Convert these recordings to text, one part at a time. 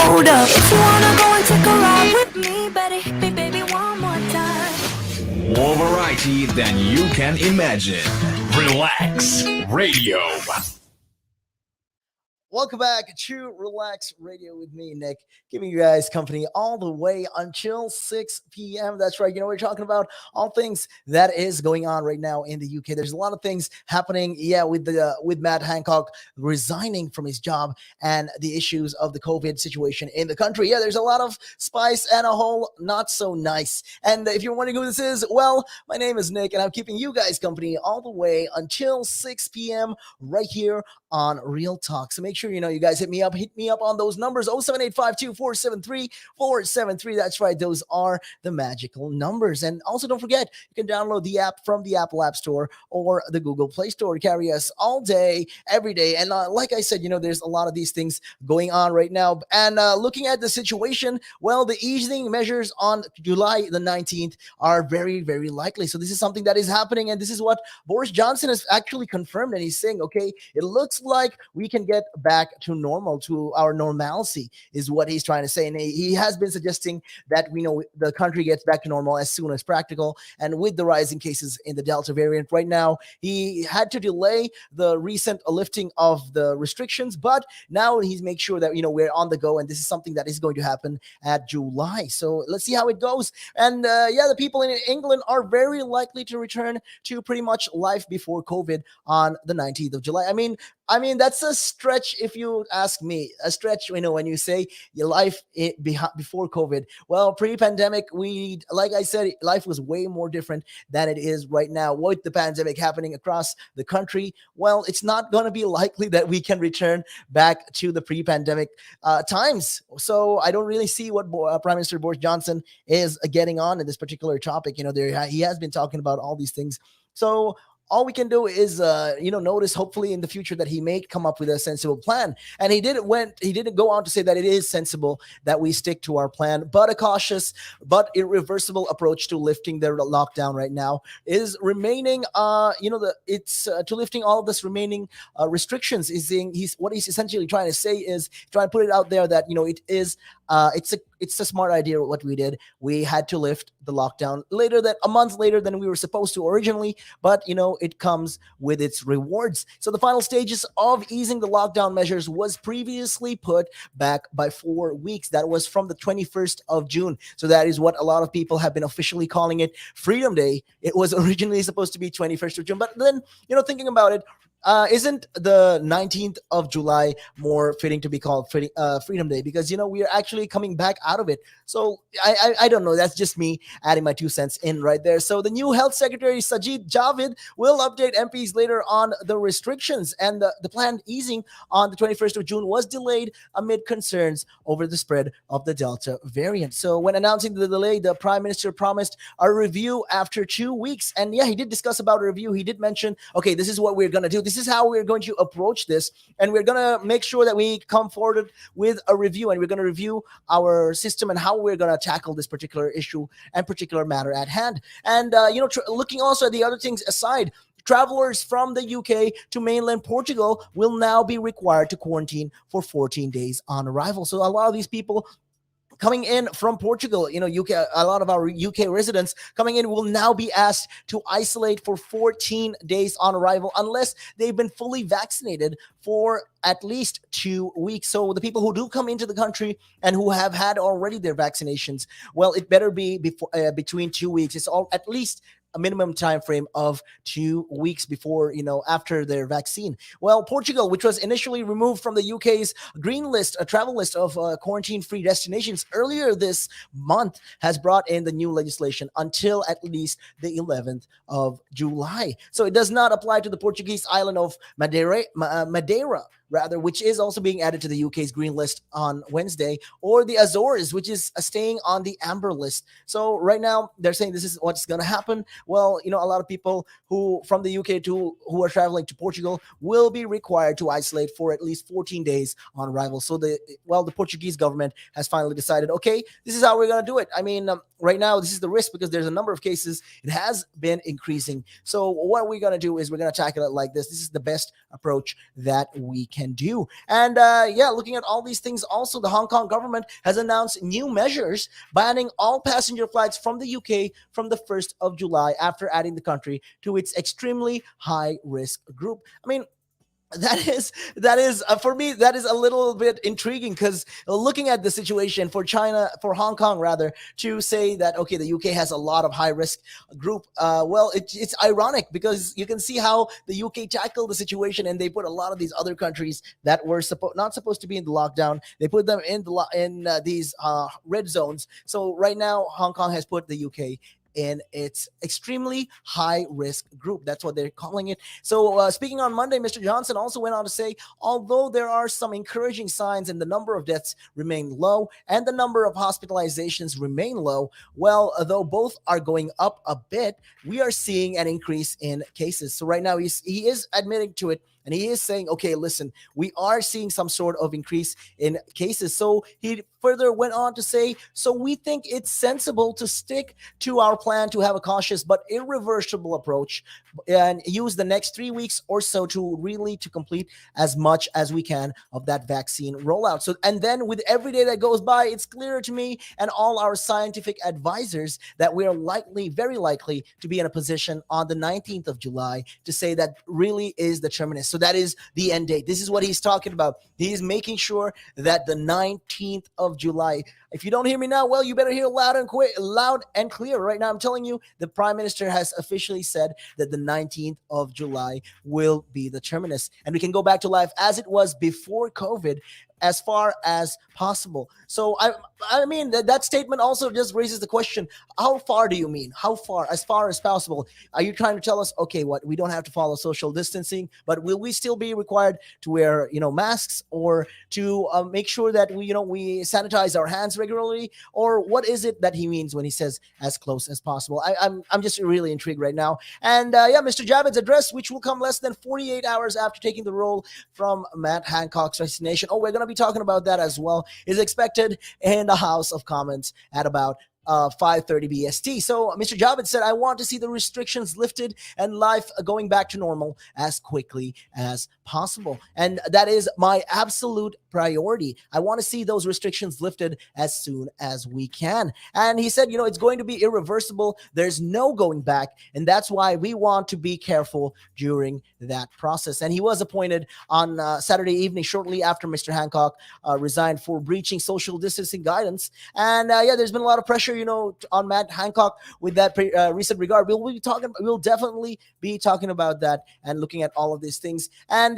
Hold up, if you wanna go and take a ride with me, better hit me, baby, one more time. More variety than you can imagine. Relax Radio. Welcome back to Relax Radio with me, Nick, giving you guys company all the way until 6 p.m. That's right. We're talking about all things that is going on right now in the UK. There's a lot of things happening, with Matt Hancock resigning from his job and the issues of the COVID situation in the country. Yeah, there's a lot of spice and a whole not so nice. And if you're wondering who this is, well, my name is Nick, and I'm keeping you guys company all the way until 6 p.m. right here on Real Talk. So make sure you guys hit me up on those numbers 07852473473. That's right, those are the magical numbers. And also don't forget, you can download the app from the Apple App Store or the Google Play Store. Carry us all day, every day. And like I said, there's a lot of these things going on right now. And looking at the situation, well, the easing measures on July the 19th are very, very likely. So this is something that is happening, and this is what Boris Johnson has actually confirmed. And he's saying, okay, it looks like we can get back to normal, to our normalcy, is what he's trying to say. And he has been suggesting that the country gets back to normal as soon as practical. And with the rising cases in the Delta variant right now, he had to delay the recent lifting of the restrictions, but now he's make sure that we're on the go, and this is something that is going to happen at July. So let's see how it goes. And the people in England are very likely to return to pretty much life before COVID on the 19th of July. I mean, that's a stretch if you ask me. A stretch, when you say your life before COVID. Well, pre-pandemic, like I said, life was way more different than it is right now. With the pandemic happening across the country, well, it's not going to be likely that we can return back to the pre-pandemic times. So I don't really see what Prime Minister Boris Johnson is getting on in this particular topic. He has been talking about all these things. So all we can do is, notice hopefully in the future that he may come up with a sensible plan. And he didn't go on to say that it is sensible that we stick to our plan, but a cautious but irreversible approach to lifting the lockdown right now is remaining, to lifting all of this remaining restrictions. What he's essentially trying to say is trying to put it out there that, it is, it's a smart idea what we did. We had to lift the lockdown a month later than we were supposed to originally, but it comes with its rewards. So the final stages of easing the lockdown measures was previously put back by 4 weeks. That was from the 21st of June. So that is what a lot of people have been officially calling it Freedom Day. It was originally supposed to be 21st of June, but then, thinking about it, isn't the 19th of July more fitting to be called Freedom Day? Because, we are actually coming back out of it. So I don't know. That's just me adding my 2 cents in right there. So the new Health Secretary, Sajid Javid, will update MPs later on the restrictions. And the planned easing on the 21st of June was delayed amid concerns over the spread of the Delta variant. So when announcing the delay, the Prime Minister promised a review after 2 weeks. And yeah, he did discuss about a review. He did mention, okay, this is what we're going to do. This is how we're going to approach this, and we're going to make sure that we come forward with a review, and we're going to review our system and how we're going to tackle this particular issue and particular matter at hand. And looking also at the other things aside, travelers from the UK to mainland Portugal will now be required to quarantine for 14 days on arrival. So a lot of these people coming in from Portugal, UK, a lot of our UK residents coming in will now be asked to isolate for 14 days on arrival unless they've been fully vaccinated for at least 2 weeks. So the people who do come into the country and who have had already their vaccinations, well, it better be between 2 weeks. It's all at least a minimum time frame of 2 weeks before, after their vaccine. Well, Portugal, which was initially removed from the UK's green list, a travel list of quarantine-free destinations earlier this month, has brought in the new legislation until at least the 11th of July. So it does not apply to the Portuguese island of Madeira, which is also being added to the UK's green list on Wednesday, or the Azores, which is staying on the amber list. So right now they're saying this is what's going to happen. Well, a lot of people who from the UK who are traveling to Portugal will be required to isolate for at least 14 days on arrival. So the Portuguese government has finally decided, okay, this is how we're going to do it. Right now, this is the risk because there's a number of cases. It has been increasing. So what we're going to do is we're going to tackle it like this. This is the best approach that we can do. And looking at all these things, also the Hong Kong government has announced new measures banning all passenger flights from the UK from the 1st of July after adding the country to its extremely high risk group. I mean, that is for me, that is a little bit intriguing, because looking at the situation for China, for Hong Kong rather, to say that okay, the UK has a lot of high risk group, it's ironic, because you can see how the UK tackled the situation, and they put a lot of these other countries that were not supposed to be in the lockdown, they put them in these red zones. So right now Hong Kong has put the UK in its extremely high risk group. That's what they're calling it. So, speaking on Monday, Mr. Johnson also went on to say, although there are some encouraging signs and the number of deaths remain low and the number of hospitalizations remain low, well, though both are going up a bit, we are seeing an increase in cases. So right now he is admitting to it. And he is saying, okay, listen, we are seeing some sort of increase in cases. So he further went on to say, so we think it's sensible to stick to our plan to have a cautious but irreversible approach and use the next 3 weeks or so to complete as much as we can of that vaccine rollout. So, and then with every day that goes by, it's clearer to me and all our scientific advisors that we are very likely to be in a position on the 19th of July to say that really is the terminus. So that is the end date. This is what he's talking about. He's making sure that the 19th of July. If you don't hear me now, well, you better hear loud and clear. Right now, I'm telling you, the Prime Minister has officially said that the 19th of July will be the terminus. And we can go back to life as it was before COVID as far as possible. So I mean that statement also just raises the question: how far do you mean? How far? As far as possible? Are you trying to tell us, okay, what, we don't have to follow social distancing, but will we still be required to wear masks, or to make sure that we sanitize our hands regularly, or what is it that he means when he says as close as possible? I'm just really intrigued right now. And Mr. Javid's address, which will come less than 48 hours after taking the role from Matt Hancock's resignation. Oh, we're going to be talking about that as well, is expected in the House of Commons at about 5:30 BST. So Mr. Javed said, I want to see the restrictions lifted and life going back to normal as quickly as possible. And that is my absolute priority. I want to see those restrictions lifted as soon as we can. And he said, it's going to be irreversible. There's no going back. And that's why we want to be careful during that process. And he was appointed on Saturday evening, shortly after Mr. Hancock resigned for breaching social distancing guidance. And there's been a lot of pressure, on Matt Hancock with that recent regard. We'll definitely be talking about that and looking at all of these things. And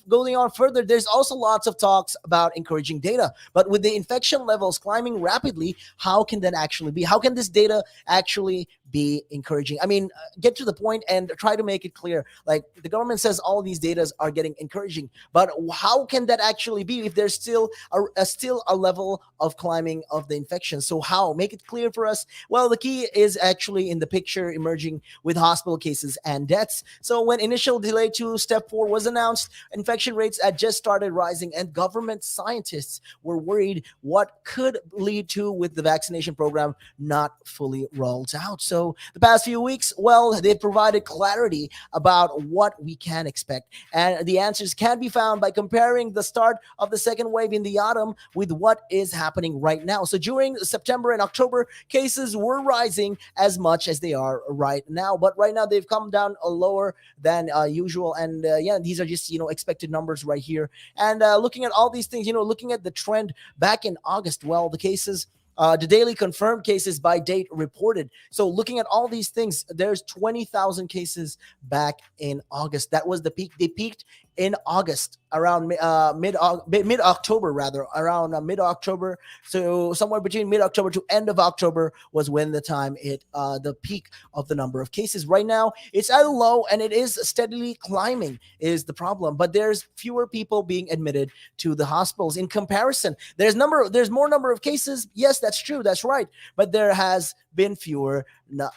going on further, there's also lots of talks about encouraging data. But with the infection levels climbing rapidly, how can that actually be? How can this data actually be encouraging? I mean, get to the point and try to make it clear. Like, the government says all these data are getting encouraging, but how can that actually be if there's still a level of climbing of the infection? So how? Make it clear for us. Well, the key is actually in the picture emerging with hospital cases and deaths. So when initial delay to step 4 was announced, infection rates had just started rising, and government scientists were worried what could lead to with the vaccination program not fully rolled out. So the past few weeks, well, they provided clarity about what we can expect. And the answers can be found by comparing the start of the second wave in the autumn with what is happening right now. So during September and October, cases were rising as much as they are right now. But right now, they've come down lower than usual. And these are just, expected numbers right here. And looking at all these things, looking at the trend back in August, well, the cases, the daily confirmed cases by date reported. So looking at all these things, there's 20,000 cases back in August. That was the peak. They peaked in August, around mid-October, around mid-October. So somewhere between mid-October to end of October was when the peak of the number of cases. Right now, it's at a low, and it is steadily climbing is the problem. But there's fewer people being admitted to the hospitals in comparison. There's more number of cases. Yes, that's true. That's right. But there has been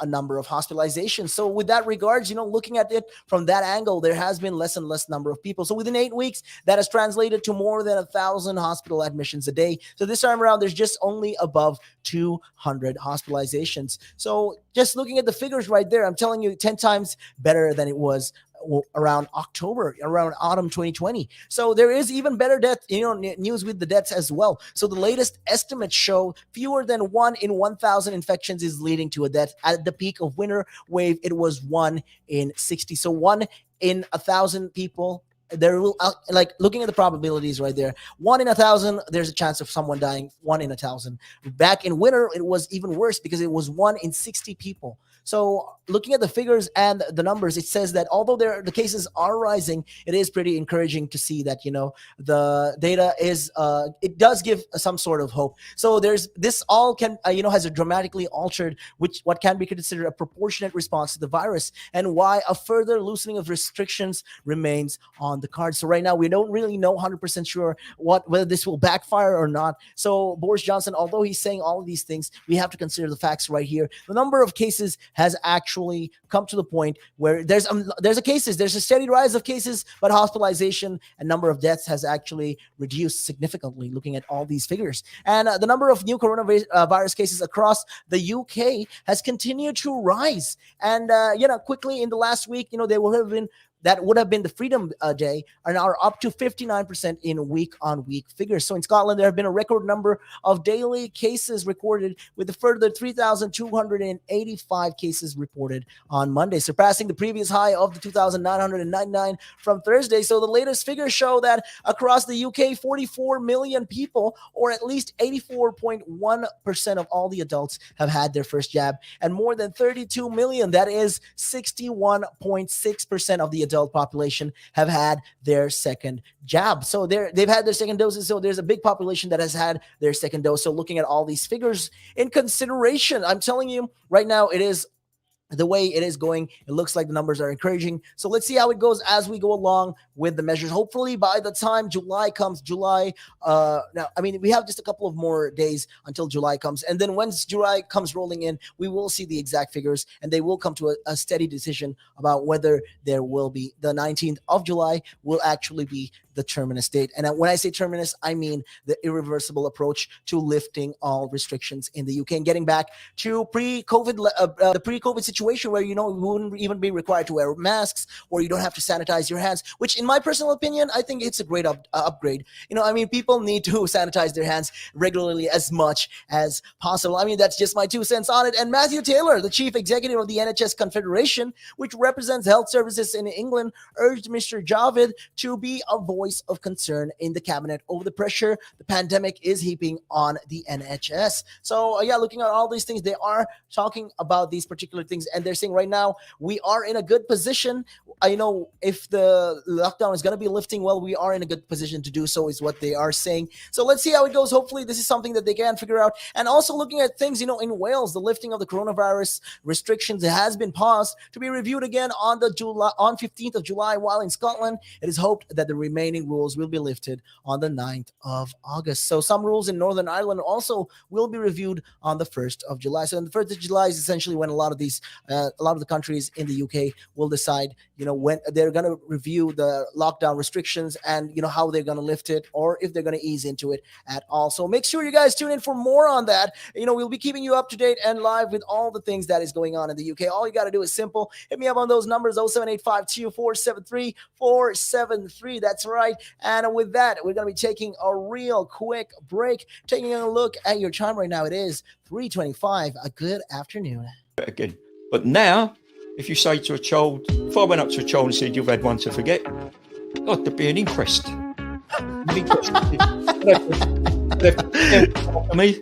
a number of hospitalizations. So with that regards, looking at it from that angle, there has been less and less number of people. So within 8 weeks, that has translated to more than 1,000 hospital admissions a day. So this time around, there's just only above 200 hospitalizations. So just looking at the figures right there, I'm telling you, 10 times better than it was around October, around autumn 2020. So there is even better news with the deaths as well. So the latest estimates show fewer than 1 in 1,000 infections is leading to a death. At the peak of winter wave, it was 1 in 60. So 1 in 1,000 people. There will like looking at the probabilities right there. 1 in 1,000, there's a chance of someone dying. 1 in 1,000. Back in winter, it was even worse because it was 1 in 60 people. So looking at the figures and the numbers, it says that although the cases are rising, it is pretty encouraging to see that, the data is, it does give some sort of hope. So this all can, has a dramatically altered, what can be considered a proportionate response to the virus, and why a further loosening of restrictions remains on the cards. So right now, we don't really know 100% sure whether this will backfire or not. So Boris Johnson, although he's saying all of these things, we have to consider the facts right here. The number of cases has actually come to the point where there's a steady rise of cases, but hospitalization and number of deaths has actually reduced significantly, looking at all these figures. And the number of new coronavirus cases across the UK has continued to rise. And, quickly in the last week, that would have been the Freedom Day, are now up to 59% in week-on-week figures. So in Scotland, there have been a record number of daily cases recorded, with a further 3,285 cases reported on Monday, surpassing the previous high of the 2,999 from Thursday. So the latest figures show that across the UK, 44 million people, or at least 84.1% of all the adults, have had their first jab, and more than 32 million, that is 61.6% of the adult population, have had their second jab. So they've had their second doses. So there's a big population that has had their second dose. So looking at all these figures in consideration, I'm telling you right now, it is the way it is going. It looks like the numbers are encouraging. So let's see how it goes as we go along with the measures. Hopefully by the time July comes, we have just a couple of more days until July comes. And then once July comes rolling in, we will see the exact figures, and they will come to a steady decision about whether there will be the 19th of July will actually be the terminus date. And when I say terminus, I mean the irreversible approach to lifting all restrictions in the UK and getting back to the pre-COVID situation where, you wouldn't even be required to wear masks, or you don't have to sanitize your hands, which in my personal opinion, I think it's a great upgrade. People need to sanitize their hands regularly as much as possible. That's just my 2 cents on it. And Matthew Taylor, the chief executive of the NHS Confederation, which represents health services in England, urged Mr. Javid to be a voice of concern in the cabinet over the pressure the pandemic is heaping on the NHS. So looking at all these things, they are talking about these particular things, and they're saying right now we are in a good position. If the lockdown is going to be lifting, well, we are in a good position to do so, is what they are saying. So let's see how it goes. Hopefully this is something that they can figure out. And also looking at things, in Wales, the lifting of the coronavirus restrictions has been paused to be reviewed again on 15th of July, while in Scotland, it is hoped that the remaining rules will be lifted on the 9th of August. So some rules in Northern Ireland also will be reviewed on the 1st of July. So on the 1st of July is essentially when a lot of the countries in the UK will decide, when they're going to review the lockdown restrictions and, how they're going to lift it, or if they're going to ease into it at all. So make sure you guys tune in for more on that. We'll be keeping you up to date and live with all the things that is going on in the UK. All you got to do is simple. Hit me up on those numbers, 07852473473. That's right. And with that, we're going to be taking a real quick break, taking a look at your time right now. It is 3:25. A good afternoon. Again. But now, if you say to a child, if I went up to a child and said, you've had one to forget, God, there'd be an inquest. Me,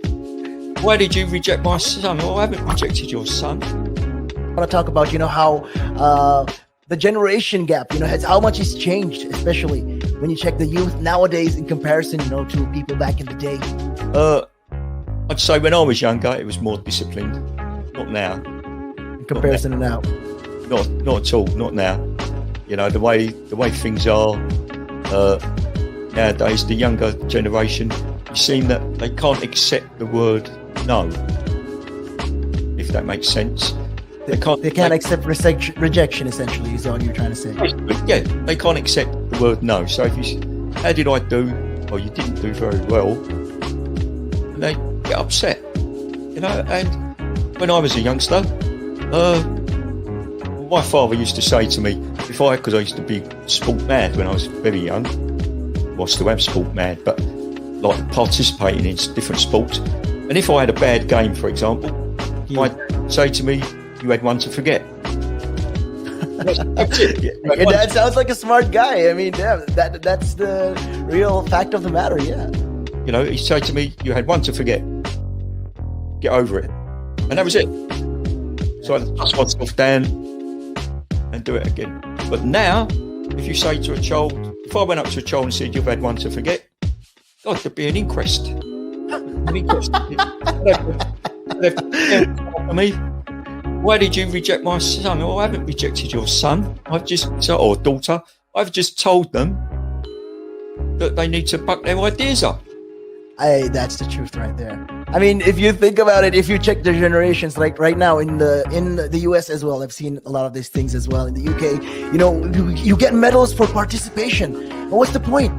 why did you reject my son? Well, I haven't rejected your son. I want to talk about, how the generation gap, how much has changed, especially when you check the youth nowadays in comparison, to people back in the day. I'd say when I was younger, it was more disciplined. Not now. In comparison to now. Not at all. Not now. The way things are nowadays, the younger generation, you seem that they can't accept the word no. If that makes sense. They can't accept rejection, essentially, is all you're trying to say. Yeah, they can't accept the word no. So if you, how did I do? Or you didn't do very well. And they get upset, And when I was a youngster, my father used to say to me, because I used to be sport mad when I was very young. Well, I still am sport mad, but like participating in different sports. And if I had a bad game, for example, he might say to me, "You had one to forget." That's it. Your dad sounds like a smart guy. I mean, yeah, that's the real fact of the matter. Yeah. You know, he'd say to me, "You had one to forget. Get over it," and that was it. So I dust myself down and do it again. But now, if you say to a child, if I went up to a child and said, "You've had one to forget," God, there'd be an inquest. An inquest. I mean, why did you reject my son? Oh, I haven't rejected your son. Or daughter. I've just told them that they need to buck their ideas up. That's the truth right there. I mean, if you think about it, if you check the generations, like right now in the US as well, I've seen a lot of these things as well. In the UK, you know, you get medals for participation. But what's the point?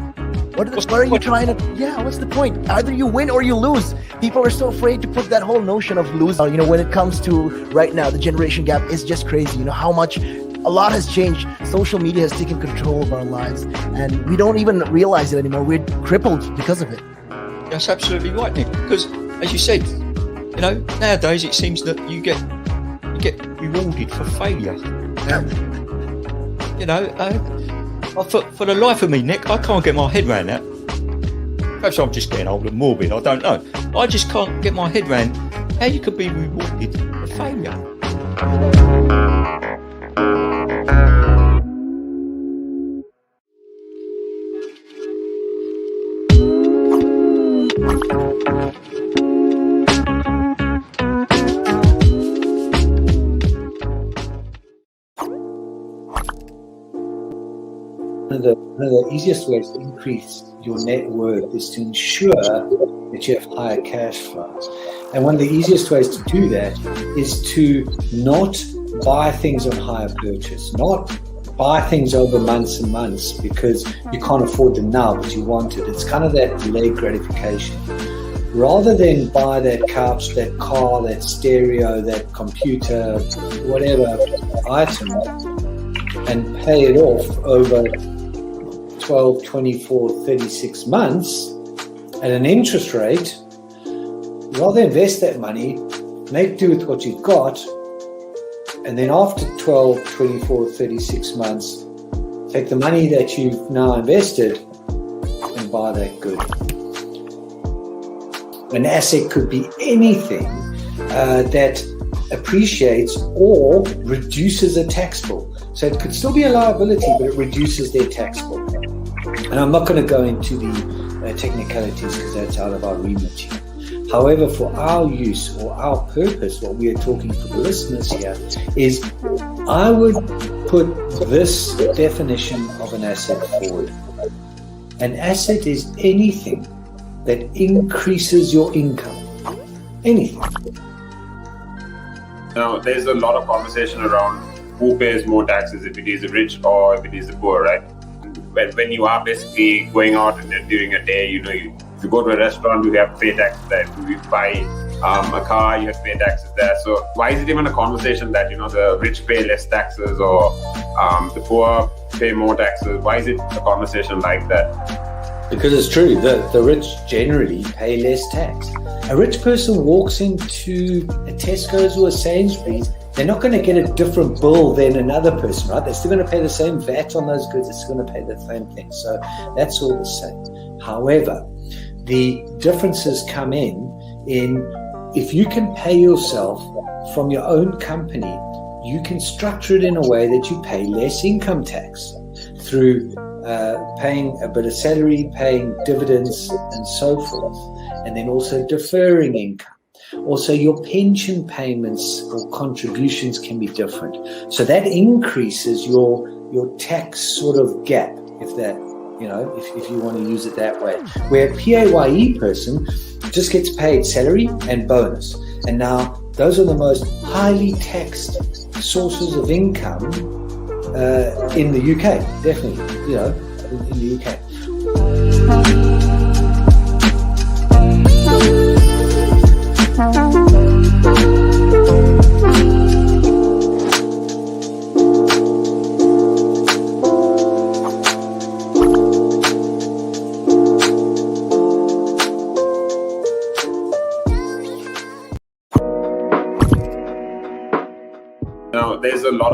What are you trying to? Yeah, what's the point? Either you win or you lose. People are so afraid to put that whole notion of losing. You know, when it comes to right now, the generation gap is just crazy. You know how much. A lot has changed. Social media has taken control of our lives, and we don't even realize it anymore. We're crippled because of it. That's absolutely right, Nick. Because, as you said, you know, nowadays it seems that you get rewarded for failure. You know, for the life of me, Nick, I can't get my head around that. Perhaps I'm just getting old and morbid. I don't know. I just can't get my head around how you could be rewarded for failure. One of the easiest ways to increase your net worth is to ensure that you have higher cash flows. And one of the easiest ways to do that is to not buy things on hire purchase, not buy things over months and months because you can't afford them now, but you want it. It's kind of that delayed gratification. Rather than buy that couch, that car, that stereo, that computer, whatever item, and pay it off over 12, 24, 36 months at an interest rate, rather invest that money, make do with what you've got, and then after 12, 24, 36 months, take the money that you've now invested and buy that good. An asset could be anything that appreciates or reduces a tax bill. So it could still be a liability, but it reduces their tax bill. And I'm not going to go into the technicalities because that's out of our remit here. However, for our use or our purpose, what we are talking for the listeners here is I would put this definition of an asset forward. An asset is anything that increases your income. Anything. Now, there's a lot of conversation around who pays more taxes, if it is the rich or if it is the poor, right? When you are basically going out and during a day, you know, if you go to a restaurant, you have to pay taxes there. If you buy a car, you have to pay taxes there. So why is it even a conversation that, you know, the rich pay less taxes or the poor pay more taxes? Why is it a conversation like that? Because it's true, the rich generally pay less tax. A rich person walks into a Tesco's or a Sainsbury's, they're not going to get a different bill than another person, right? They're still going to pay the same VAT on those goods. They're still going to pay the same thing. So that's all the same. However, the differences come in if you can pay yourself from your own company, you can structure it in a way that you pay less income tax through paying a bit of salary, paying dividends and so forth, and then also deferring income. Also, your pension payments or contributions can be different. So that increases your tax sort of gap, if that, you know, if you want to use it that way. Where a PAYE person just gets paid salary and bonus. And now those are the most highly taxed sources of income in the UK, definitely, you know, in the UK.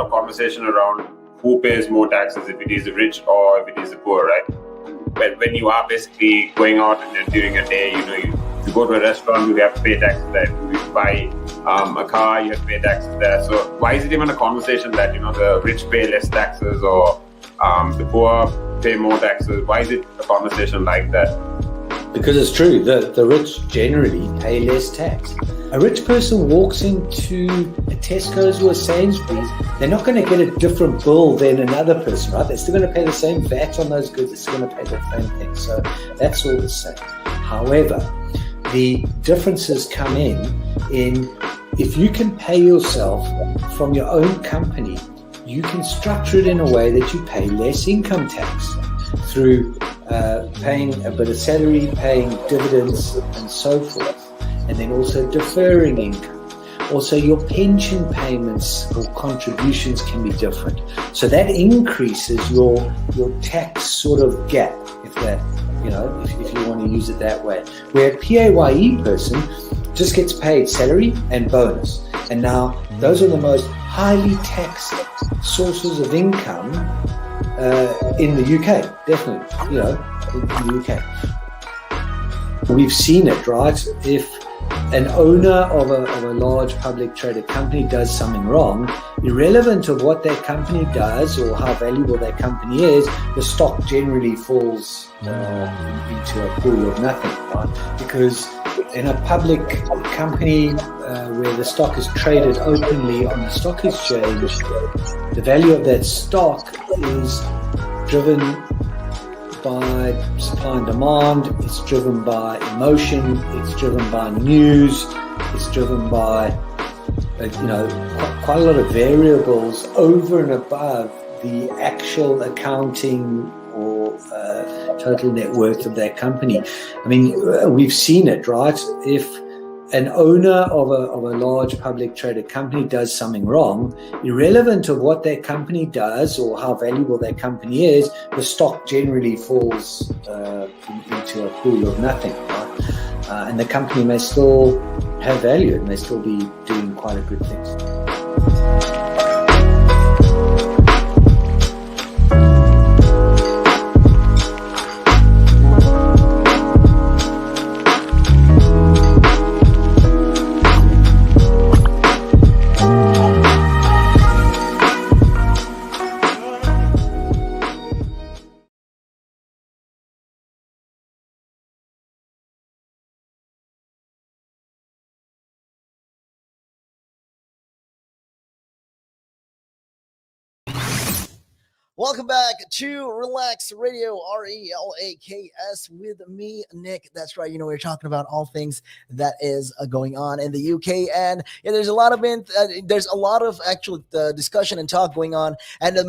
conversation around who pays more taxes, if it is the rich or if it is the poor, right? When you are basically going out and during a day, if you go to a restaurant, you have to pay taxes there. If you buy a car, you have to pay taxes there. So why is it even a conversation that, the rich pay less taxes or the poor pay more taxes? Why is it a conversation like that? Because it's true, the rich generally pay less tax. A rich person walks into a Tesco's or a Sainsbury's, they're not going to get a different bill than another person, right? They're still going to pay the same VAT on those goods. They're still going to pay the same thing. So that's all the same. However, the differences come in if you can pay yourself from your own company, you can structure it in a way that you pay less income tax through paying a bit of salary, paying dividends and so forth, and then also deferring income. Also, your pension payments or contributions can be different. So that increases your tax sort of gap, if you want to use it that way. Where a PAYE person just gets paid salary and bonus. And now those are the most highly taxed sources of income in the UK, definitely, in the UK. We've seen it, right? If an owner of a large public traded company does something wrong, irrelevant of what that company does or how valuable that company is, the stock generally falls into a pool of nothing, right? Because in a public company where the stock is traded openly on the stock exchange, the value of that stock is driven by supply and demand, it's driven by emotion, it's driven by news, it's driven by quite a lot of variables over and above the actual accounting or total net worth of that company. I mean, we've seen it, right? If an owner of a large public traded company does something wrong, irrelevant of what that company does or how valuable that company is, the stock generally falls into a pool of nothing, right? And the company may still have value, it may still be doing quite a good things. Welcome back to Relax Radio, RELAKS, with me, Nick. That's right. We're talking about all things that is going on in the UK, and there's a lot of actual discussion and talk going on, and the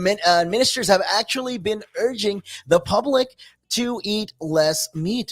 ministers have actually been urging the public to eat less meat.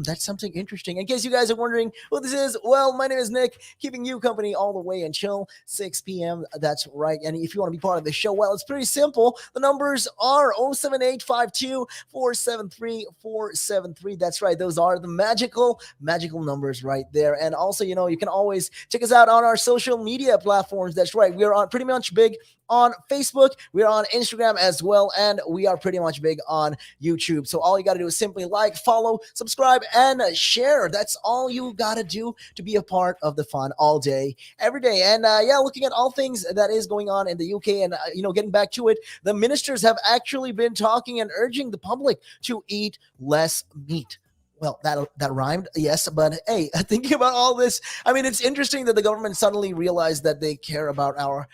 That's something interesting. In case you guys are wondering what this is, well, my name is Nick, keeping you company all the way until 6 p.m. That's right. And if you want to be part of the show, well, it's pretty simple. The numbers are 07852-473-473. That's right. Those are the magical numbers right there. And also, you can always check us out on our social media platforms. That's right. We are on pretty much big on Facebook, we're on Instagram as well, and we are pretty much big on YouTube. So all you got to do is simply like, follow, subscribe, and share. That's all you got to do to be a part of the fun all day, every day. And looking at all things that is going on in the UK, and getting back to it, the ministers have actually been talking and urging the public to eat less meat. Well, that rhymed, yes, but hey, thinking about all this, I mean, it's interesting that the government suddenly realized that they care about our,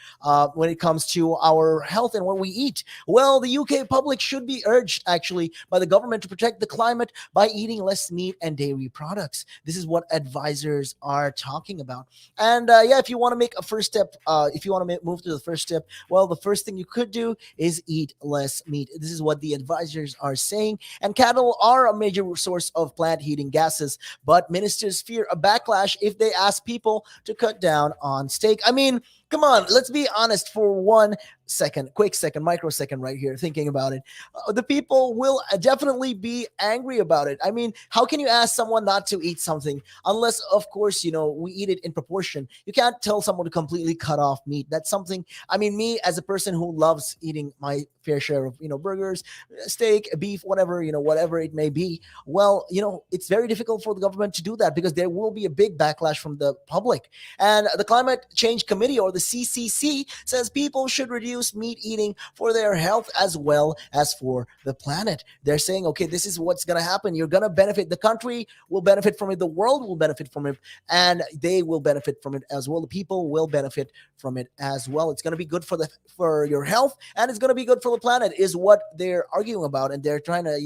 when it comes to our health and what we eat. Well, the UK public should be urged, actually, by the government to protect the climate by eating less meat and dairy products. This is what advisors are talking about. And if you want to make a first step, if you want to move to the first step, well, the first thing you could do is eat less meat. This is what the advisors are saying. And cattle are a major source of plant heating gases, but ministers fear a backlash if they ask people to cut down on steak. I mean, Come on, let's be honest for 1 second, quick second, microsecond right here, thinking about it. The people will definitely be angry about it. I mean, how can you ask someone not to eat something unless, of course, we eat it in proportion? You can't tell someone to completely cut off meat. That's something, I mean, me as a person who loves eating my fair share of, burgers, steak, beef, whatever, whatever it may be. Well, it's very difficult for the government to do that because there will be a big backlash from the public. And the Climate Change Committee, or the CCC, says people should reduce meat eating for their health as well as for the planet. They're saying, okay, this is what's going to happen. You're going to benefit. The country will benefit from it. The world will benefit from it. And they will benefit from it as well. The people will benefit from it as well. It's going to be good for your health, and it's going to be good for the planet, is what they're arguing about. And they're trying to,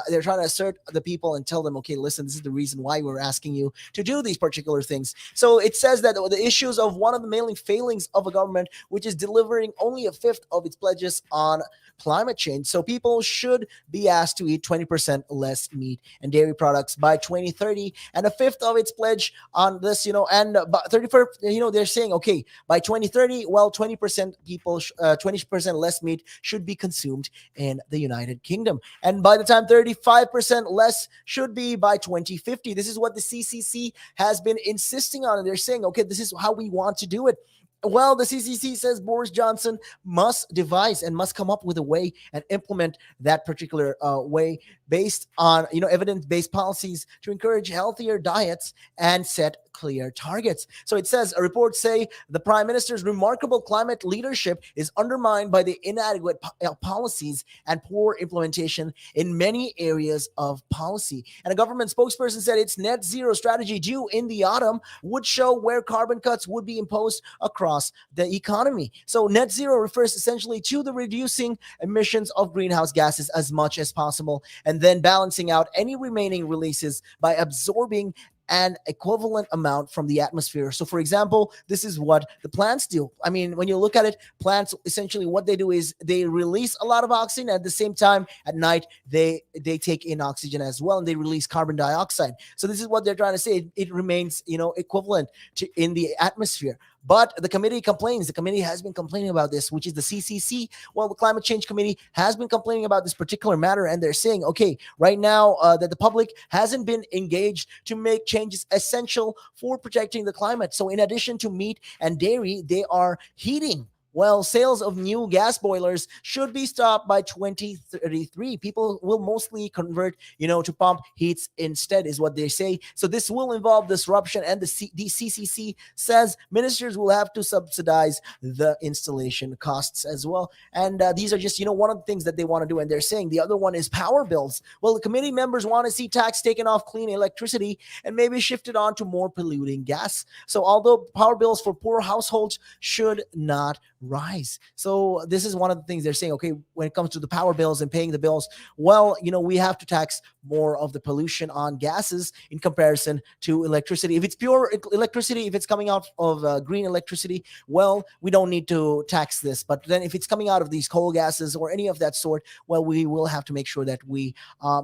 they're trying to assert the people and tell them, okay, listen, this is the reason why we're asking you to do these particular things. So it says that the issues of one of the main failings of a government, which is delivering only a fifth of its pledges on climate change. So people should be asked to eat 20% less meat and dairy products by 2030, and a fifth of its pledge on this, and by 31st, they're saying, okay, by 2030, well, 20% people, 20% less meat should be consumed in the United Kingdom. And by the time 35% less should be by 2050. This is what the CCC has been insisting on. And they're saying, okay, this is how we want to do it. Well, the CCC says Boris Johnson must devise and must come up with a way and implement that particular way based on, evidence-based policies to encourage healthier diets and set clear targets. So it says, a report say the Prime Minister's remarkable climate leadership is undermined by the inadequate policies and poor implementation in many areas of policy. And a government spokesperson said its net zero strategy due in the autumn would show where carbon cuts would be imposed across the economy. So net zero refers essentially to the reducing emissions of greenhouse gases as much as possible, and then balancing out any remaining releases by absorbing an equivalent amount from the atmosphere. So, for example, this is what the plants do. I mean, when you look at it, plants, essentially what they do is they release a lot of oxygen. At the same time, at night, they take in oxygen as well, and they release carbon dioxide. So this is what they're trying to say. It remains, equivalent to in the atmosphere. But the committee complains. The committee has been complaining about this, which is the CCC. Well, the Climate Change Committee has been complaining about this particular matter, and they're saying, okay, right now that the public hasn't been engaged to make changes essential for protecting the climate. So in addition to meat and dairy, they are heating. Well, sales of new gas boilers should be stopped by 2033. People will mostly convert, to pump heats instead, is what they say. So this will involve disruption, and the CCC says ministers will have to subsidize the installation costs as well. And these are just, one of the things that they want to do. And they're saying the other one is power bills. Well, the committee members want to see tax taken off clean electricity and maybe shifted on to more polluting gas. So although power bills for poor households should not rise. So this is one of the things they're saying, okay, when it comes to the power bills and paying the bills, well, we have to tax more of the pollution on gases in comparison to electricity. If it's pure electricity, if it's coming out of green electricity, well, we don't need to tax this. But then if it's coming out of these coal gases or any of that sort, well, we will have to make sure that we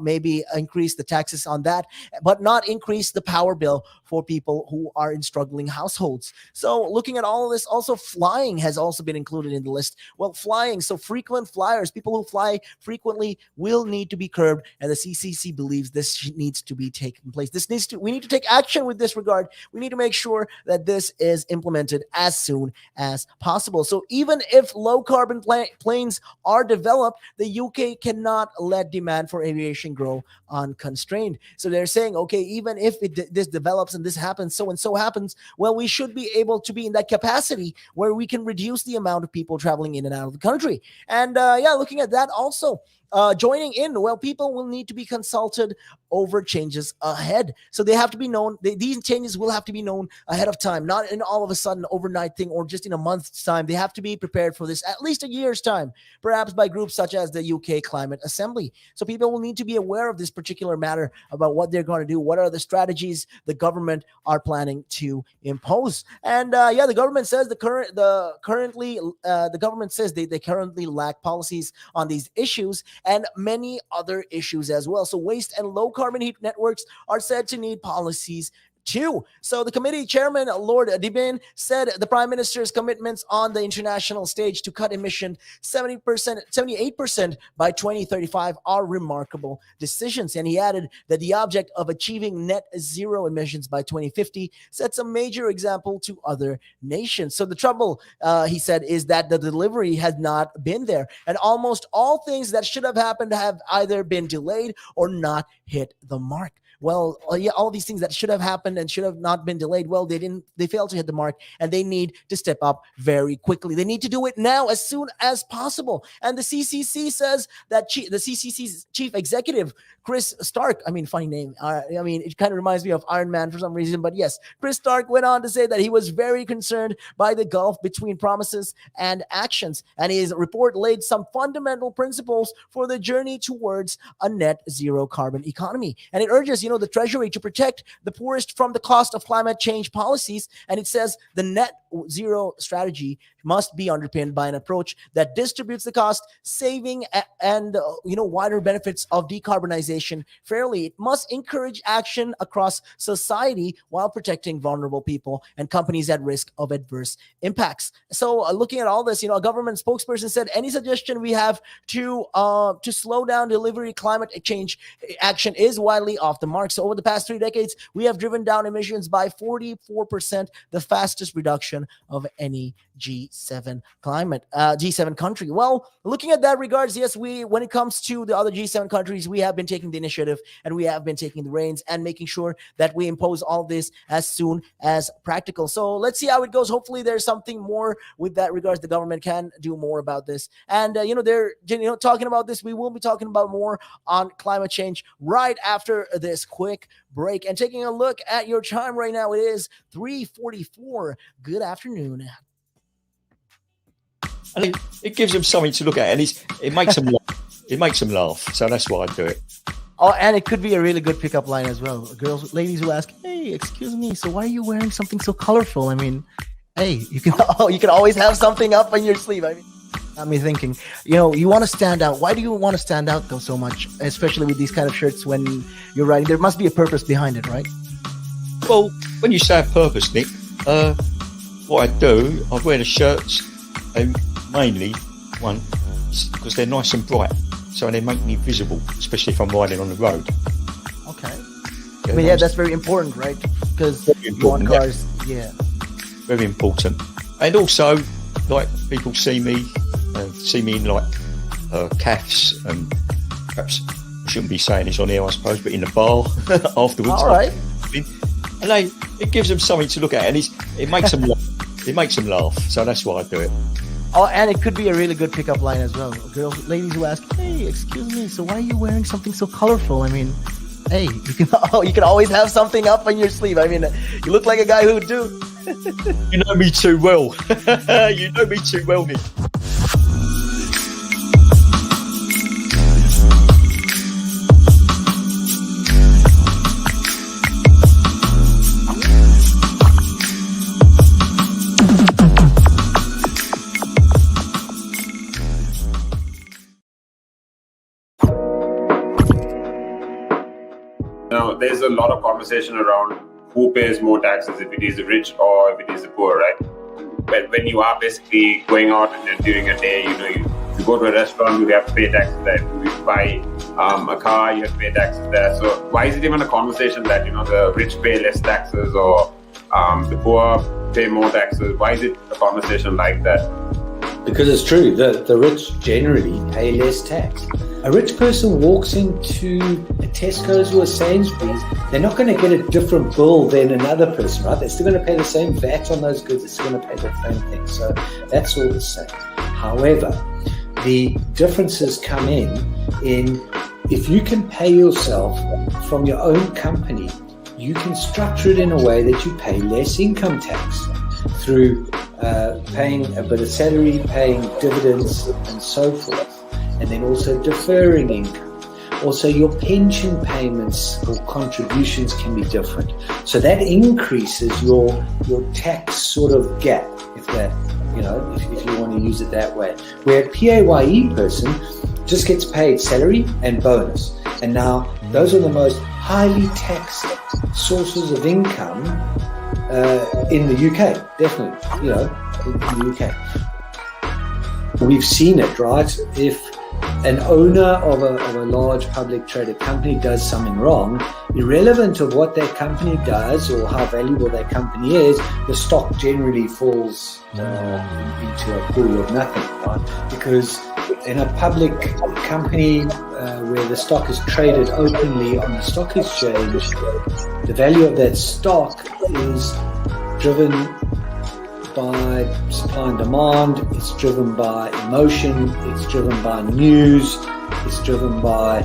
maybe increase the taxes on that, but not increase the power bill for people who are in struggling households. So looking at all of this, also flying has also been included in the list. Well, flying, so frequent flyers, people who fly frequently, will need to be curbed, and the CCC believes this needs to be taking place. We need to take action with this regard. We need to make sure that this is implemented as soon as possible. So even if low carbon planes are developed, the UK cannot let demand for aviation grow unconstrained. So they're saying, okay, even if this develops and this happens, so and so happens, well, we should be able to be in that capacity where we can reduce the amount of people traveling in and out of the country. And looking at that also, joining in, well, people will need to be consulted over changes ahead. So they have to be known. These changes will have to be known ahead of time, not in all of a sudden overnight thing or just in a month's time. They have to be prepared for this at least a year's time, perhaps by groups such as the UK Climate Assembly. So people will need to be aware of this particular matter about what they're going to do. What are the strategies the government are planning to impose? And the government says the government says they currently lack policies on these issues and many other issues as well. So waste and low carbon heat networks are said to need policies too. So the committee chairman, Lord Dibin, said the Prime Minister's commitments on the international stage to cut emissions 78% by 2035 are remarkable decisions. And he added that the object of achieving net zero emissions by 2050 sets a major example to other nations. So the trouble, he said, is that the delivery has not been there. And almost all things that should have happened have either been delayed or not hit the mark. Well, all these things that should have happened and should have not been delayed, well, they failed to hit the mark, and they need to step up very quickly. They need to do it now as soon as possible. And the CCC says that the CCC's chief executive, Chris Stark, funny name. It kind of reminds me of Iron Man for some reason, but yes, Chris Stark went on to say that he was very concerned by the gulf between promises and actions. And his report laid some fundamental principles for the journey towards a net zero carbon economy. And it urges, the Treasury to protect the poorest from the cost of climate change policies. And it says the net zero strategy must be underpinned by an approach that distributes the cost, saving and wider benefits of decarbonization fairly. It must encourage action across society while protecting vulnerable people and companies at risk of adverse impacts. So looking at all this, a government spokesperson said any suggestion we have to slow down delivery climate change action is widely off the mark. So over the past 3 decades, we have driven down emissions by 44%, the fastest reduction of any G7 country. Well, looking at that regards, yes, when it comes to the other G7 countries, we have been taking the initiative and we have been taking the reins and making sure that we impose all this as soon as practical. So let's see how it goes. Hopefully there's something more with that regards. The government can do more about this. And, they're talking about this. We will be talking about more on climate change right after this quick break. And taking a look at your time right now, it is 3:44. Good afternoon. And it gives them something to look at, and it makes them laugh. It makes them laugh. So that's why I do it. Oh, and it could be a really good pickup line as well. Ladies who ask, "Hey, excuse me, so why are you wearing something so colorful?" Hey, you can always have something up on your sleeve. Got me thinking. You want to stand out. Why do you want to stand out though so much, especially with these kind of shirts when you're riding? There must be a purpose behind it, right? Well, when you say a purpose, Nick, what I do, I wear the shirts, mainly one because they're nice and bright, so they make me visible, especially if I'm riding on the road. Okay. Yeah, that's very important, right? Because you want cars, yeah. Very important. And also, like, people see me in like cafes, and perhaps I shouldn't be saying this on here, I suppose, but in the bar afterwards. All right. And it gives them something to look at, and it makes them laugh. It makes them laugh. So that's why I do it. Oh, and it could be a really good pickup line as well. Ladies who ask, "Hey, excuse me, so why are you wearing something so colorful?" Hey, you can always have something up on your sleeve. You look like a guy who would do. You know me too well. You know me too well, Nick. Now, there's a lot of conversation around who pays more taxes, if it is the rich or if it is the poor, right? But when you are basically going out and during a day, you go to a restaurant, you have to pay taxes there. If you buy a car, you have to pay taxes there. So why is it even a conversation that, the rich pay less taxes or the poor pay more taxes? Why is it a conversation like that? Because it's true, the rich generally pay less tax. A rich person walks into a Tesco's or a Sainsbury's, they're not going to get a different bill than another person, right? They're still going to pay the same VAT on those goods, they're still going to pay the same thing. So that's all the same. However, the differences come in if you can pay yourself from your own company, you can structure it in a way that you pay less income tax through paying a bit of salary, paying dividends and so forth, and then also deferring income. Also, your pension payments or contributions can be different. So that increases your tax sort of gap, if you want to use it that way. Where a PAYE person just gets paid salary and bonus. And now those are the most highly taxed sources of income in the UK, definitely, in the UK. We've seen it, right? If an owner of a large public traded company does something wrong, irrelevant of what that company does or how valuable that company is, the stock generally falls into a pool of nothing, right? Because in a public company where the stock is traded openly on the stock exchange, the value of that stock is driven by supply and demand, it's driven by emotion, it's driven by news, it's driven by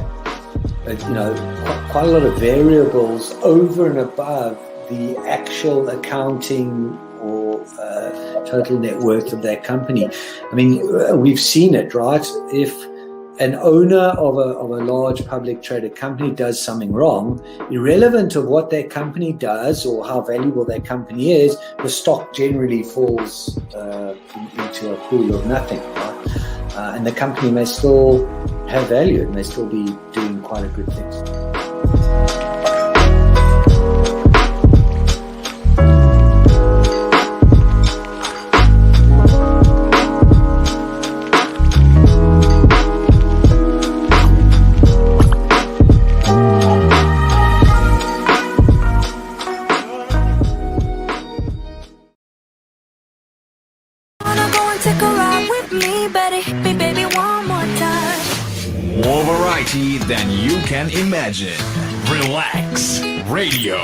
quite a lot of variables over and above the actual accounting or total net worth of that company. I mean, we've seen it, right? If an owner of a large public traded company does something wrong, irrelevant of what that company does or how valuable that company is, the stock generally falls into a pool of nothing, right? And the company may still have value, it may still be doing quite a good thing. Take a ride with me, Betty. Hit me, baby, one more time. More variety than you can imagine. Relax Radio.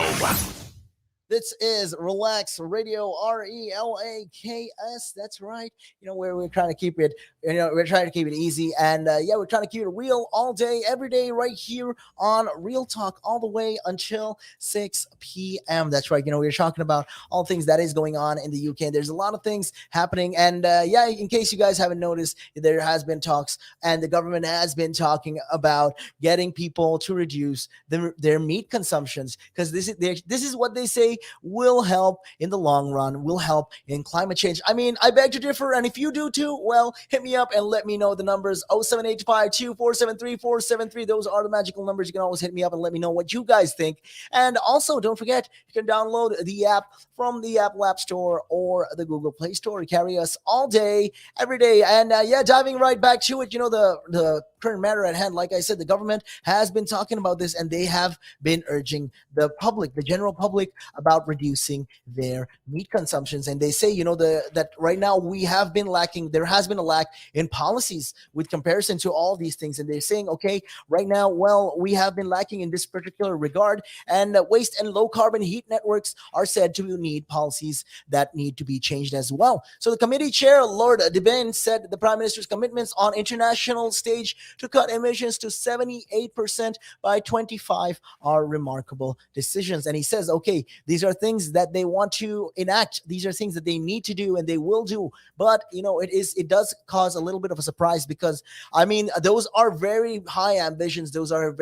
This is Relax Radio, RELAKS. That's right. Where we're trying to keep it, we're trying to keep it easy. And we're trying to keep it real all day, every day, right here on Real Talk, all the way until 6 p.m. That's right. We're talking about all things that is going on in the UK. There's a lot of things happening. And in case you guys haven't noticed, there has been talks and the government has been talking about getting people to reduce their meat consumptions, because this is what they say will help in the long run, will help in climate change. I mean, I beg to differ, and if you do too, well, hit me up and let me know. The numbers 07852473473. Those are the magical numbers. You can always hit me up and let me know what you guys think. And also, don't forget, you can download the app from the Apple App Store or the Google Play Store to carry us all day, every day. And diving right back to it, the current matter at hand, like I said, the government has been talking about this, and they have been urging the public, the general public, about reducing their meat consumptions. And they say, that right now there has been a lack in policies with comparison to all these things. And they're saying, okay, right now, well, we have been lacking in this particular regard, and waste and low carbon heat networks are said to need policies that need to be changed as well. So the committee chair, Lord Debane, said the Prime Minister's commitments on international stage to cut emissions to 78% by 25 are remarkable decisions. And he says, okay, these are things that they want to enact. These are things that they need to do and they will do. But, it does cause a little bit of a surprise, because, I mean, those are very high ambitions. That's a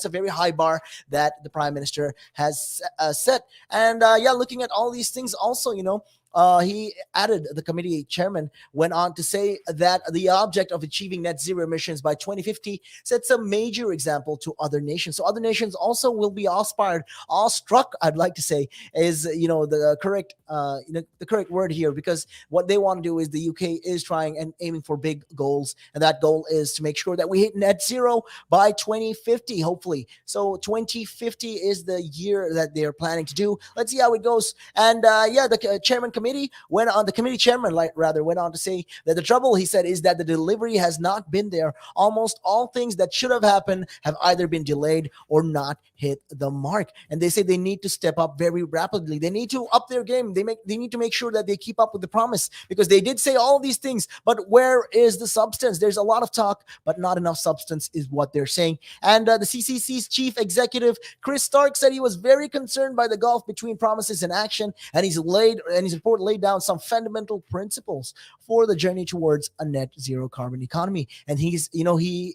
very high bar that the Prime Minister has set. And looking at all these things also, he added, the committee chairman went on to say that the object of achieving net zero emissions by 2050 sets a major example to other nations. So other nations also will be awestruck, I'd like to say, is the correct word here, because what they want to do is the UK is trying and aiming for big goals, and that goal is to make sure that we hit net zero by 2050, hopefully. So 2050 is the year that they're planning to do. Let's see how it goes. And the committee chairman went on to say that the trouble, he said, is that the delivery has not been there. Almost all things that should have happened have either been delayed or not hit the mark. And they say they need to step up very rapidly. They need to up their game. They need to make sure that they keep up with the promise, because they did say all these things, but where is the substance? There's a lot of talk, but not enough substance is what they're saying. And the CCC's chief executive, Chris Stark, said he was very concerned by the gulf between promises and action, and he's reported report laid down some fundamental principles for the journey towards a net zero carbon economy. And he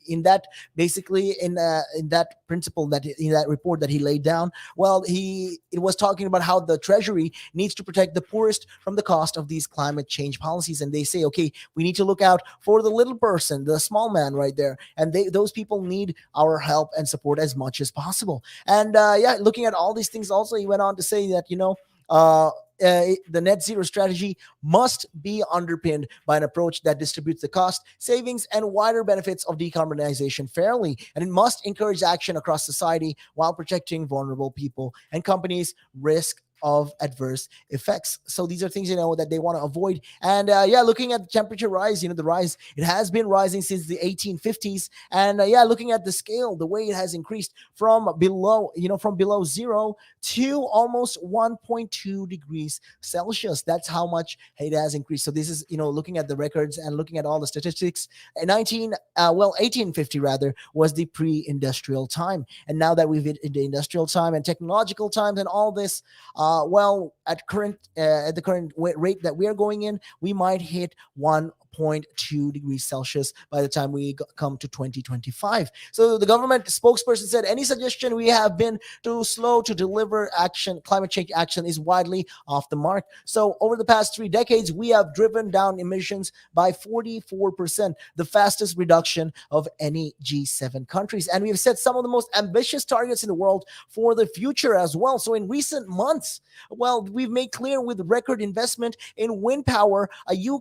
in that basically in that principle that in that report that he laid down, well, it was talking about how the Treasury needs to protect the poorest from the cost of these climate change policies. And they say, okay, we need to look out for the little person, the small man right there, and those people need our help and support as much as possible. And looking at all these things, also he went on to say that the net zero strategy must be underpinned by an approach that distributes the cost, savings, and wider benefits of decarbonization fairly. And it must encourage action across society while protecting vulnerable people and companies' risk of adverse effects. So these are things that they want to avoid. And looking at the temperature rise, the rise, it has been rising since the 1850s. And looking at the scale, the way it has increased from below zero to almost 1.2 degrees Celsius. That's how much it has increased. So this is looking at the records and looking at all the statistics. 1850 rather was the pre-industrial time, and now that we've hit the industrial time and technological times and all this, at the current rate that we are going in, we might hit 1.2 degrees Celsius by the time we come to 2025. So the government spokesperson said any suggestion we have been too slow to deliver climate change action is widely off the mark. So over the past 3 decades, we have driven down emissions by 44%, the fastest reduction of any G7 countries. And we've set some of the most ambitious targets in the world for the future as well. So in recent months, we've made clear with record investment in wind power, a new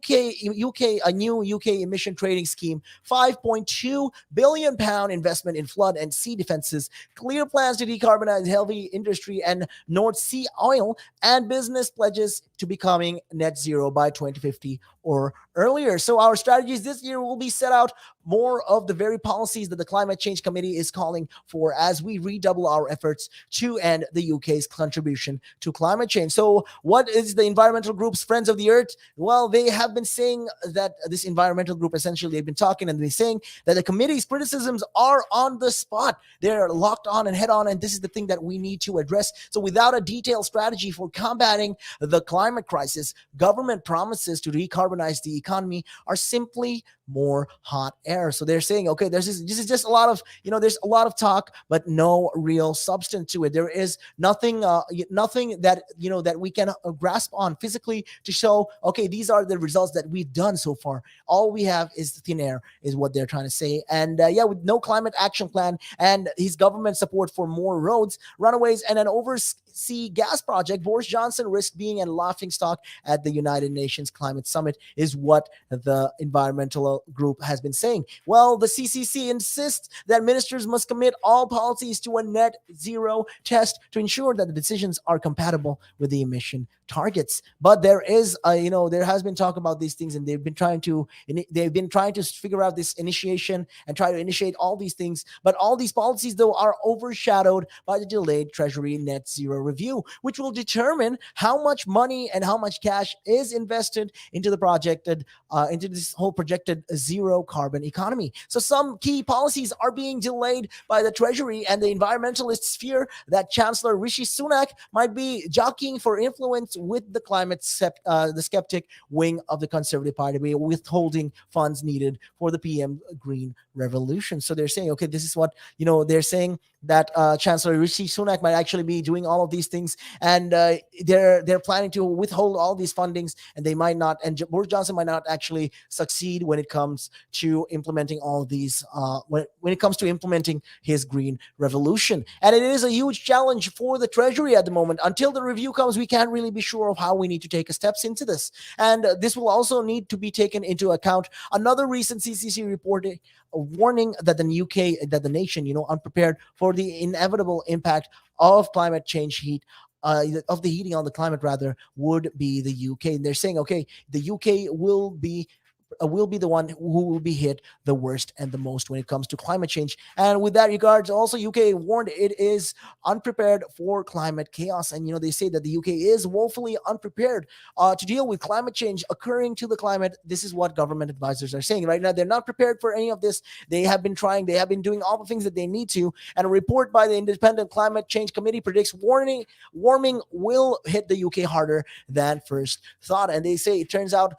UK emission trading scheme, £5.2 billion investment in flood and sea defenses, clear plans to decarbonize heavy industry and North Sea oil, and business pledges to becoming net zero by 2050 or earlier. So our strategies this year will be set out more of the very policies that the Climate Change Committee is calling for as we redouble our efforts to end the UK's contribution to climate change. So what is the environmental group's Friends of the Earth? Well, they have been saying that this environmental group, essentially, they've been talking and they're saying that the committee's criticisms are on the spot. They're locked on and head on, and this is the thing that we need to address. So without a detailed strategy for combating the climate crisis, government promises to decarbonize the economy are simply more hot air. So they're saying, okay, this is just a lot of, there's a lot of talk, but no real substance to it. There is nothing that, that we can grasp on physically to show, okay, these are the results that we've done so far. All we have is thin air, is what they're trying to say. And with no climate action plan and his government support for more roads, runaways, and an oversea gas project, Boris Johnson risked being a laughingstock at the United Nations Climate Summit, is what the environmental group has been saying. Well, the CCC insists that ministers must commit all policies to a net zero test to ensure that the decisions are compatible with the emission targets. But there is, there has been talk about these things, and they've been trying to figure out this initiation and try to initiate all these things. But all these policies, though, are overshadowed by the delayed Treasury net zero review, which will determine how much money and how much cash is invested into into this whole projected zero carbon economy. So some key policies are being delayed by the Treasury, and the environmentalists fear that Chancellor Rishi Sunak might be jockeying for influence with the skeptic wing of the Conservative Party, withholding funds needed for the PM Green Revolution. So they're saying, okay, this is what, they're saying that Chancellor Rishi Sunak might actually be doing all of these things, and they're planning to withhold all these fundings, and they might not, and Boris Johnson might not actually succeed when it comes to implementing all of these, when it comes to implementing his Green Revolution. And it is a huge challenge for the Treasury at the moment. Until the review comes, we can't really be sure of how we need to take steps into this. And this will also need to be taken into account. Another recent CCC reporting a warning that the nation, unprepared for the inevitable impact of climate change of the heating on the climate rather, would be the UK. And they're saying, okay, the UK will be will be the one who will be hit the worst and the most when it comes to climate change. And with that regards, also UK warned it is unprepared for climate chaos. And they say that the UK is woefully unprepared to deal with climate change occurring to the climate. This is what government advisors are saying right now. They're not prepared for any of this. They have been trying. They have been doing all the things that they need to. And a report by the Independent Climate Change Committee predicts warming will hit the UK harder than first thought. And they say it turns out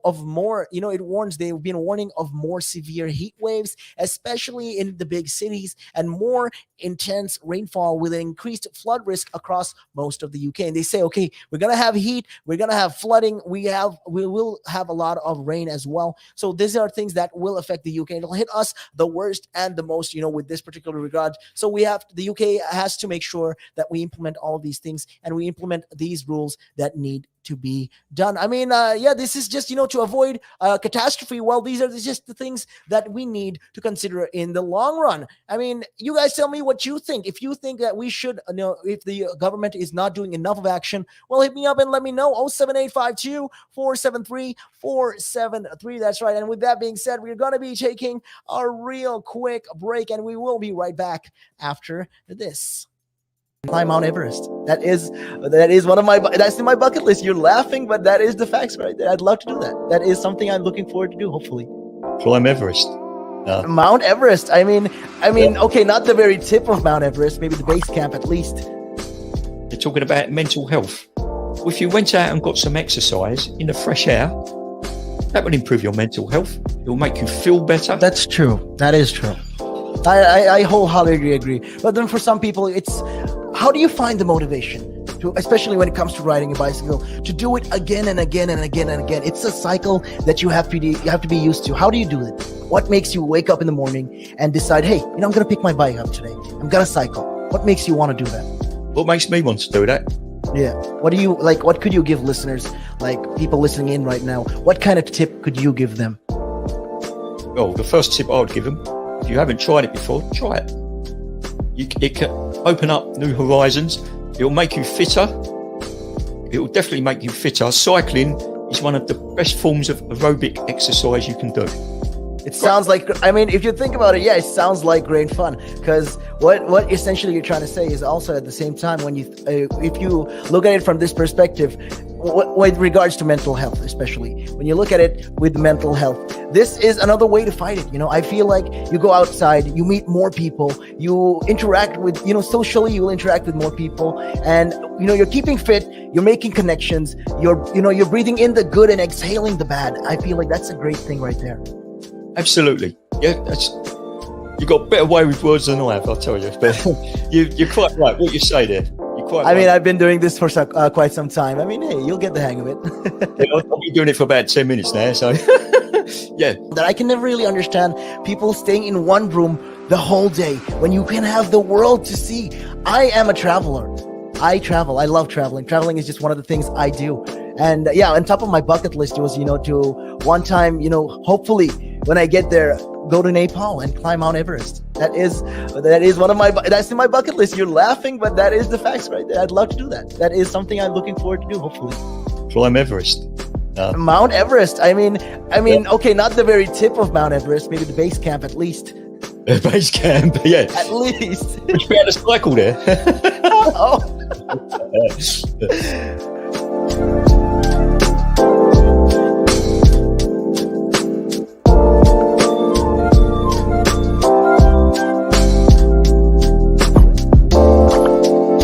of more, it warns, they've been warning of more severe heat waves, especially in the big cities, and more intense rainfall with an increased flood risk across most of the UK. And they say, okay, we're going to have heat, we're going to have flooding, we will have a lot of rain as well. So these are things that will affect the UK. It'll hit us the worst and the most, with this particular regard. So the UK has to make sure that we implement all of these things and we implement these rules that need to be done. I mean, this is just, to avoid catastrophe. Well, these are just the things that we need to consider in the long run. I mean, you guys tell me what you think. If you think that we should, if the government is not doing enough of action, well, hit me up and let me know. 07852 473 473. That's right. And with that being said, we're going to be taking a real quick break, and we will be right back after this. Climb Mount Everest. That is one of that's in my bucket list. You're laughing, but that is the facts right there. I'd love to do that. That is something I'm looking forward to do, hopefully. Climb Everest. Mount Everest. I mean, okay, not the very tip of Mount Everest, maybe the base camp at least. They're talking about mental health. Well, if you went out and got some exercise in the fresh air, that would improve your mental health. It will make you feel better. That's true. That is true. I wholeheartedly agree. But then for some people, it's how do you find the motivation to, especially when it comes to riding a bicycle, to do it again and again and again and again? It's a cycle that you have to be used to. How do you do it? What makes you wake up in the morning and decide, hey, I'm going to pick my bike up today. I'm going to cycle. What makes you want to do that? What makes me want to do that? Yeah. What do you like? What could you give listeners, like people listening in right now? What kind of tip could you give them? Well, the first tip I would give them, if you haven't tried it before, try it. It can open up new horizons. It will make you fitter. It will definitely make you fitter. Cycling is one of the best forms of aerobic exercise you can do. It sounds like, if you think about it, it sounds like great fun. Because what essentially you're trying to say is also at the same time, when if you look at it from this perspective, with regards to mental health, especially when you look at it with mental health, this is another way to fight it. I feel like you go outside, you meet more people, you interact with, socially, you will interact with more people, and you're keeping fit, you're making connections, you're breathing in the good and exhaling the bad. I feel like that's a great thing right there. Absolutely. Yeah, you got a better way with words than I have, I'll tell you. But you're quite right. What you say there. I've been doing this for quite some time. Hey, you'll get the hang of it. I'll be doing it for about 10 minutes now. So, yeah. That I can never really understand people staying in one room the whole day when you can have the world to see. I am a traveler. I travel. I love traveling. Traveling is just one of the things I do. And on top of my bucket list was, to one time, hopefully when I get there, go to Nepal and climb Mount Everest. That is one of that's in my bucket list. You're laughing, but that is the facts right there. I'd love to do that. That is something I'm looking forward to do, hopefully. Climb Everest. Mount Everest. Okay, not the very tip of Mount Everest, maybe the base camp at least. Base camp, yeah. At least. Would you be able to cycle there? Oh.